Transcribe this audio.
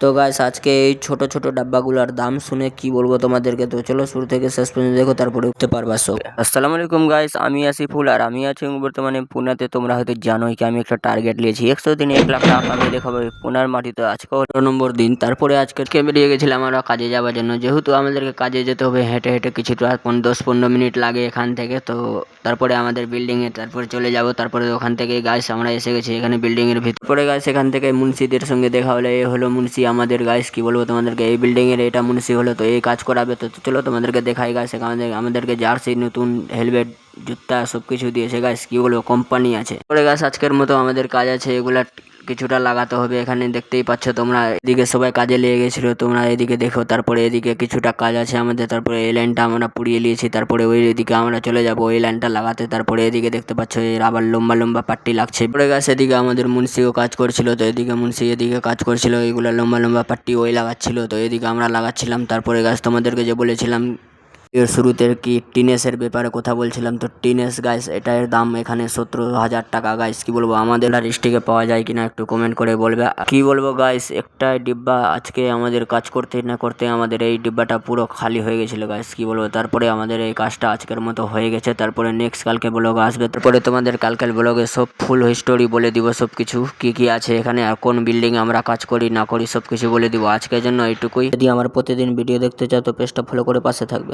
তো গাইস আজকে এই ছোট ছোট ডাব্বাগুলোর দাম শুনে কি বলবো তোমাদেরকে, তো চলো শুরু থেকে শেষ পর্যন্ত দেখো, তারপরে উঠতে পারবা সব। আসসালামু আলাইকুম গাইস, আমি আসিফুল আর আমি আছি বর্তমানে পুনেতে। তোমরা হয়তো জানোই কি আমি একটা টার্গেট নিয়েছি 100 দিনে 1 লাখ টাকা কামিয়ে দেখাবো পুনার মাটিতে। আজকে 18 নম্বর দিন। তারপরে আজকে বেরিয়ে গেছিলাম আমরা কাজে যাওয়ার জন্য। যেহেতু আমাদেরকে কাজে যেতে হবে হেঁটে হেঁটে, কিছুটা 10-15 মিনিট লাগে এখান থেকে। তো তারপরে আমাদের বিল্ডিংয়ে তারপরে চলে যাব। তারপরে ওখান থেকে গাইস আমরা এসে গেছি এখানে বিল্ডিংয়ের ভিতরে। গাইস এখান থেকে মুন্সিদের সঙ্গে দেখা হলে, এ হলো মুন্সি আমাদের। গাইস কি বলবো তোমাদেরকে, এই বিল্ডিংয়ের এটা মুন্সি হলো, তো এই কাজ করাবে। তো চলো তোমাদেরকে দেখাই। গাইস আমাদেরকে জার্সি, নতুন হেলমেট, জুতা সব কিছু দিয়েছে। গাইস কি বলবো, কোম্পানি আছে। পরে গাইস আজকের মতো আমাদের কাজ আছে, এগুলা কিছুটা লাগাতে হবে। এখানে দেখতেই পাচ্ছ তোমরা, এদিকে সবাই কাজে লেগে গেছিলো, তোমরা এদিকে দেখো। তারপরে এদিকে কিছুটা কাজ আছে আমাদের। তারপরে এই লাইনটা আমরা পুড়িয়ে নিয়েছি। তারপরে ওই দিকে আমরা চলে যাব ওই লাইনটা লাগাতে। তারপরে এদিকে দেখতে পাচ্ছ এর আবার লম্বা লম্বা পাট্টি লাগছে। পরে গাছ এদিকে আমাদের মুন্সিও কাজ করছিল, তো এদিকে মুন্সি এদিকে কাজ করছিল, এইগুলো লম্বা লম্বা পাট্টি ওই লাগাচ্ছিল, তো এদিকে আমরা লাগাচ্ছিলাম। তারপরে গাছ তোমাদেরকে যে বলেছিলাম এর শুরুতে কি টিনেসের ব্যাপারে কথা বলছিলাম, তো টিনেস গাইস এটার দাম এখানে 17,000 টাকা। গাইস কি বলবো, আমাদের ডিস্ট্রিক্টে পাওয়া যায় কিনা একটু কমেন্ট করে বলবে। কি বলবো গাইস, একটা ডিব্বা আজকে আমাদের কাজ করতে না করতে আমাদের এই ডিব্বাটা পুরো খালি হয়ে গেছিলো। গাইস কি বলবো, তারপরে আমাদের এই কাজটা আজকের মতো হয়ে গেছে। তারপরে নেক্সট কালকে ব্লগ আসবে, তারপরে তোমাদের কালকের ব্লগে সব ফুল হিস্টোরি বলে দিব, সব কিছু কি আছে এখানে আর কোন বিল্ডিং আমরা কাজ করি না করি সব কিছু বলে দিব। আজকের জন্য এইটুকুই। যদি আমার প্রতিদিন ভিডিও দেখতে চাও তো পেজটা ফলো করে পাশে থাকবে।